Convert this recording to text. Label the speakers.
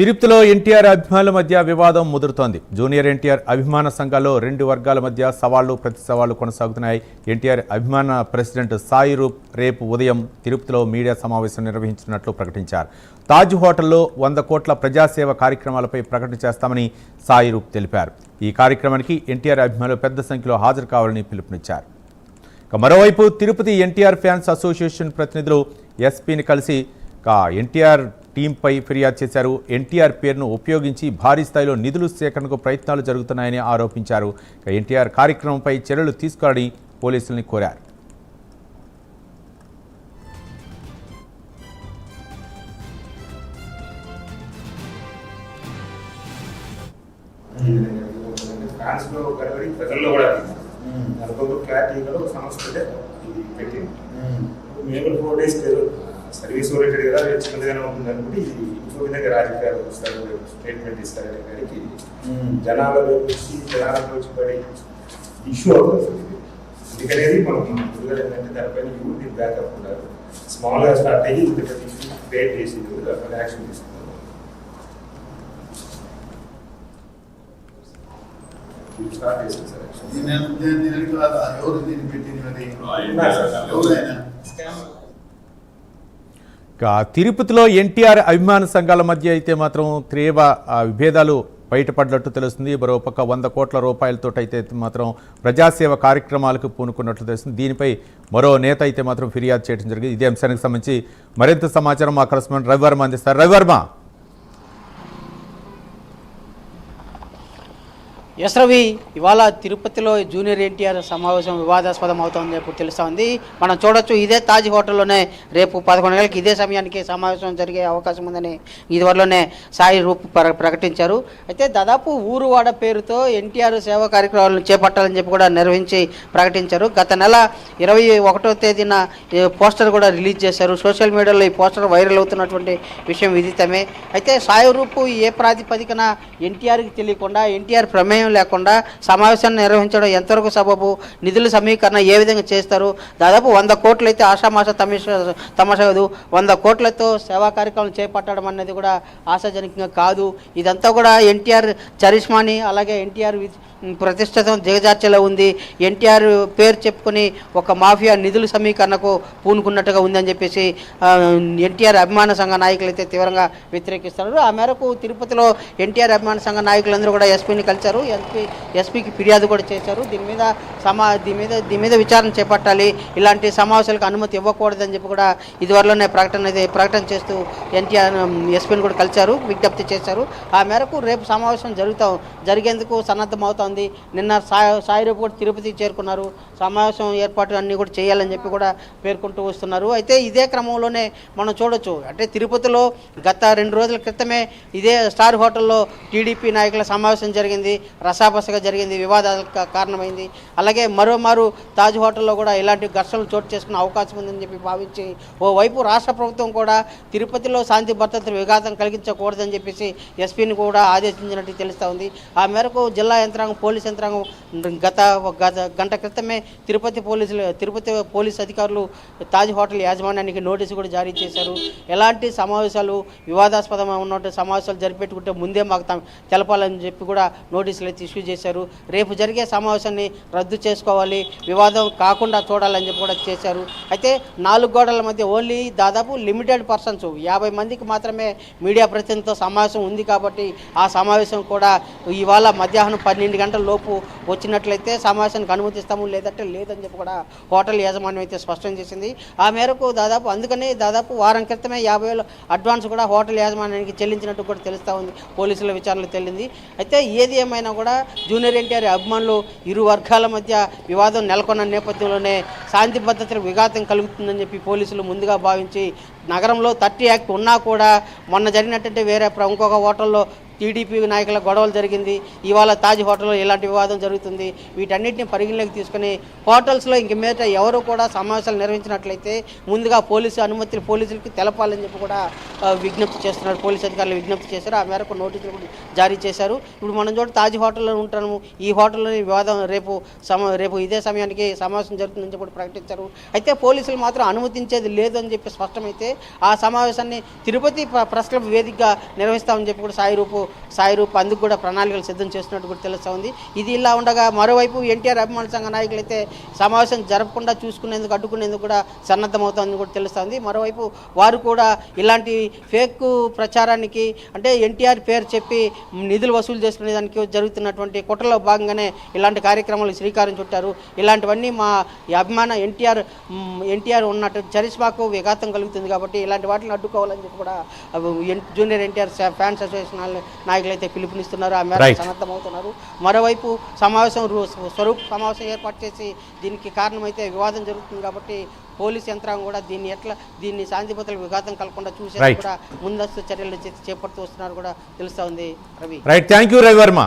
Speaker 1: తిరుపతిలో ఎన్టీఆర్ అభిమానుల మధ్య వివాదం ముదురుతోంది. జూనియర్ ఎన్టీఆర్ అభిమాన సంఘాల్లో రెండు వర్గాల మధ్య సవాళ్లు ప్రతి సవాళ్లు కొనసాగుతున్నాయి. ఎన్టీఆర్ అభిమాన ప్రెసిడెంట్ సాయి రూప్ రేపు ఉదయం తిరుపతిలో మీడియా సమావేశం నిర్వహించినట్లు ప్రకటించారు. తాజ్ హోటల్లో 100 కోట్ల ప్రజాసేవ కార్యక్రమాలపై ప్రకటన చేస్తామని సాయి రూప్ తెలిపారు. ఈ కార్యక్రమానికి ఎన్టీఆర్ అభిమానులు పెద్ద సంఖ్యలో హాజరు కావాలని పిలుపునిచ్చారు. మరోవైపు తిరుపతి ఎన్టీఆర్ ఫ్యాన్స్ అసోసియేషన్ ప్రతినిధులు ఎస్పీని కలిసి ఎన్టీఆర్ టీంపై ఫిర్యాదు చేశారు. ఎన్టీఆర్ పేరును ఉపయోగించి భారీ స్థాయిలో నిధులు సేకరణకు ప్రయత్నాలు జరుగుతున్నాయని ఆరోపించారు. ఎన్టీఆర్ కార్యక్రమంపై చర్యలు తీసుకోవాలని పోలీసుల్ని కోరారు.
Speaker 2: సర్వీస్ ఓరియంటెడ్ కదా చిన్నదిగానే ఉంటుంది అనుకుంటే ఇది ఇంకో విధంగా రాజకీయాలు వస్తారు, స్టేట్మెంట్ ఇస్తారనే గారికి జనాలలో వచ్చి పడి ఇష్యూ అవుతుంది. అందుకనేది మనం ముందుగా ఏంటంటే దానిపైన యూనిట్ బ్యాకప్ ఉన్నారు. స్మాల్గా స్టార్ట్ అయ్యి ఇంతకంటే ఇష్యూ క్రియేట్ చేసి దానిపైన యాక్షన్ తీసుకున్నారు. స్టార్ట్ చేసింది సార్
Speaker 1: తిరుపతిలో ఎన్టీఆర్ అభిమాన సంఘాల మధ్య అయితే మాత్రం తీవ్ర విభేదాలు బయటపడినట్టు తెలుస్తుంది. మరోపక్క 100 కోట్ల రూపాయలతో అయితే మాత్రం ప్రజాసేవ కార్యక్రమాలకు పూనుకున్నట్లు తెలుస్తుంది. దీనిపై మరో నేత అయితే మాత్రం ఫిర్యాదు చేయడం జరిగింది. ఇదే అంశానికి సంబంధించి మరింత సమాచారం మా కరెస్పాండెంట్ రవివర్మ అందిస్తారు. రవివర్మ,
Speaker 3: ఎస్ రవి, ఇవాళ తిరుపతిలో జూనియర్ ఎన్టీఆర్ సమావేశం వివాదాస్పదం అవుతుందని చెప్పి తెలుస్తూ ఉంది. మనం చూడొచ్చు, ఇదే తాజ్ హోటల్లోనే రేపు 11 గంటలకు ఇదే సమయానికి సమావేశం జరిగే అవకాశం ఉందని ఇదివరలోనే సాయి రూప్ ప్రకటించారు. అయితే దాదాపు ఊరువాడ పేరుతో ఎన్టీఆర్ సేవా కార్యక్రమాలను చేపట్టాలని చెప్పి కూడా నిర్వహించి ప్రకటించారు. గత నెల 21వ తేదీన పోస్టర్ కూడా రిలీజ్ చేశారు. సోషల్ మీడియాలో ఈ పోస్టర్ వైరల్ అవుతున్నటువంటి విషయం విదితమే. అయితే సాయి రూప్ ఏ ప్రాతిపదికన ఎన్టీఆర్కి తెలియకుండా, ఎన్టీఆర్ ప్రమేయం లేకుండా సమావేశాన్ని నిర్వహించడం ఎంతవరకు సబబు, నిధుల సమీకరణ ఏ విధంగా చేస్తారు, దాదాపు 100 కోట్లు అయితే ఆషామాష తమాషా కాదు, 100 కోట్లతో సేవా కార్యక్రమాలు చేపట్టడం అనేది కూడా ఆశాజనకంగా కాదు. ఇదంతా కూడా ఎన్టీఆర్ చరిష్మాని, అలాగే ఎన్టీఆర్ ప్రతిష్టతం దిగజార్చేలా ఉంది. ఎన్టీఆర్ పేరు చెప్పుకొని ఒక మాఫియా నిధుల సమీకరణకు పూనుకున్నట్టుగా ఉందని చెప్పేసి ఎన్టీఆర్ అభిమాన సంఘ నాయకులు అయితే తీవ్రంగా వ్యతిరేకిస్తున్నారు. ఆ మేరకు తిరుపతిలో ఎన్టీఆర్ అభిమాన సంఘ నాయకులందరూ కూడా ఎస్పీని కలిశారు. ఎస్పీకి ఫిర్యాదు కూడా చేశారు. దీని మీద విచారణ చేపట్టాలి, ఇలాంటి సమావేశాలకు అనుమతి ఇవ్వకూడదని చెప్పి కూడా ఇదివరలోనే ప్రకటన చేస్తూ ఎస్పీని కూడా కలిశారు, విజ్ఞప్తి చేశారు. ఆ మేరకు రేపు సమావేశం జరిగేందుకు సన్నద్ధమవుతోంది. నిన్న సాయి రూప్ కూడా తిరుపతికి చేరుకున్నారు. సమావేశం ఏర్పాటు అన్నీ కూడా చేయాలని చెప్పి కూడా పేర్కొంటూ వస్తున్నారు. అయితే ఇదే క్రమంలోనే మనం చూడొచ్చు, అంటే తిరుపతిలో గత 2 రోజుల క్రితమే ఇదే స్టార్ హోటల్లో టీడీపీ నాయకుల సమావేశం జరిగింది. రసాబసగా జరిగింది, వివాదాలకు కారణమైంది. అలాగే మరోమారు తాజ్ హోటల్లో కూడా ఇలాంటి ఘర్షణలు చోటు చేసుకునే అవకాశం ఉందని చెప్పి భావించి ఓవైపు రాష్ట్ర ప్రభుత్వం కూడా తిరుపతిలో శాంతి భద్రతలు విఘాతం కలిగించకూడదని చెప్పేసి ఎస్పీని కూడా ఆదేశించినట్టు తెలుస్తూ ఉంది. ఆ మేరకు జిల్లా యంత్రాంగం, పోలీస్ యంత్రాంగం గత గంట క్రితమే తిరుపతి పోలీస్ అధికారులు తాజ్ హోటల్ యాజమాన్యానికి నోటీసు కూడా జారీ చేశారు. ఎలాంటి సమావేశాలు వివాదాస్పదం ఉన్నట్టు సమావేశాలు జరిపెట్టుకుంటే ముందే మాకు తెలపాలని చెప్పి కూడా నోటీసులు అయితే ఇష్యూ చేశారు. రేపు జరిగే సమావేశాన్ని రద్దు చేసుకోవాలి, వివాదం కాకుండా చూడాలని చెప్పి కూడా చేశారు. అయితే 4 గోడల మధ్య ఓన్లీ దాదాపు లిమిటెడ్ పర్సన్స్ 50 మందికి మాత్రమే మీడియా ప్రతినిధితో సమావేశం ఉంది కాబట్టి ఆ సమావేశం కూడా ఇవాళ మధ్యాహ్నం 12 గంటల లోపు వచ్చినట్లయితే సమావేశానికి అనుమతిస్తాము, లేదంటే లేదని చెప్పి కూడా హోటల్ యాజమాన్యం అయితే స్పష్టం చేసింది. ఆ మేరకు దాదాపు వారం క్రితమే 50,000 అడ్వాన్స్ కూడా హోటల్ యాజమాన్యానికి చెల్లించినట్టు కూడా తెలుస్తూ ఉంది, పోలీసుల విచారణలో తెలిసింది. అయితే ఏది ఏమైనా కూడా జూనియర్ ఎన్టీఆర్ అభిమానులు ఇరు వర్గాల మధ్య వివాదం నెలకొన్న నేపథ్యంలోనే శాంతి భద్రతలకు విఘాతం కలుగుతుందని చెప్పి పోలీసులు ముందుగా భావించి నగరంలో 30 యాక్ట్ ఉన్నా కూడా మొన్న జరిగినట్టు వేరే ఇంకొక హోటల్లో టీడీపీ నాయకుల గొడవలు జరిగింది. ఇవాళ తాజ్ హోటల్లో ఇలాంటి వివాదం జరుగుతుంది. వీటన్నిటిని పరిగణలోకి తీసుకుని హోటల్స్లో ఇంక మీద ఎవరు కూడా సమావేశాలు నిర్వహించినట్లయితే ముందుగా అనుమతులు పోలీసులకి తెలపాలని చెప్పి కూడా విజ్ఞప్తి చేస్తున్నారు. పోలీసు అధికారులు విజ్ఞప్తి చేశారు. ఆ మేరకు నోటీసులు కూడా జారీ చేశారు. ఇప్పుడు మనం చూడ తాజ్ హోటల్లో ఉంటాము. ఈ హోటల్లోని వివాదం రేపు ఇదే సమయానికి సమావేశం జరుగుతుందని చెప్పి ప్రకటించారు. అయితే పోలీసులు మాత్రం అనుమతించేది లేదు అని చెప్పి స్పష్టమైతే ఆ సమావేశాన్ని తిరుపతి ప్రెస్ క్లబ్ వేదికగా నిర్వహిస్తామని చెప్పి కూడా సాయి రూప్ అందుకు కూడా ప్రణాళికలు సిద్ధం చేస్తున్నట్టు కూడా తెలుస్తూ ఉంది. ఇది ఇలా ఉండగా మరోవైపు ఎన్టీఆర్ అభిమాన సంఘ నాయకులు అయితే సమావేశం జరపకుండా చూసుకునేందుకు అడ్డుకునేందుకు కూడా సన్నద్ధమవుతుందని కూడా తెలుస్తుంది. మరోవైపు వారు కూడా ఇలాంటి ఫేక్ ప్రచారానికి అంటే ఎన్టీఆర్ పేరు చెప్పి నిధులు వసూలు చేసుకునే దానికి జరుగుతున్నటువంటి కుట్రలో భాగంగానే ఇలాంటి కార్యక్రమాలు శ్రీకారం చుట్టారు. ఇలాంటివన్నీ మా అభిమాన ఎన్టీఆర్ ఉన్నట్టు చరిస్మాకు విఘాతం కలుగుతుంది కాబట్టి ఇలాంటి వాటిని అడ్డుకోవాలని చెప్పి కూడా జూనియర్ ఎన్టీఆర్ ఫ్యాన్స్ అసోసియేషన్ నాయకులు అయితే పిలుపునిస్తున్నారు. ఆ మేరకు సన్నద్ధమవుతున్నారు. మరోవైపు స్వరూప్ సమావేశం ఏర్పాటు చేసి దీనికి కారణమైతే వివాదం జరుగుతుంది కాబట్టి పోలీస్ యంత్రాంగం కూడా దీన్ని శాంతి భద్రతలకు విఘాతం కలగకుండా చూసేందుకు కూడా ముందస్తు చర్యలు చేపడుతూ వస్తున్నారు కూడా తెలుస్తూ ఉంది. Ravi
Speaker 1: right, thank you Ravi Varma.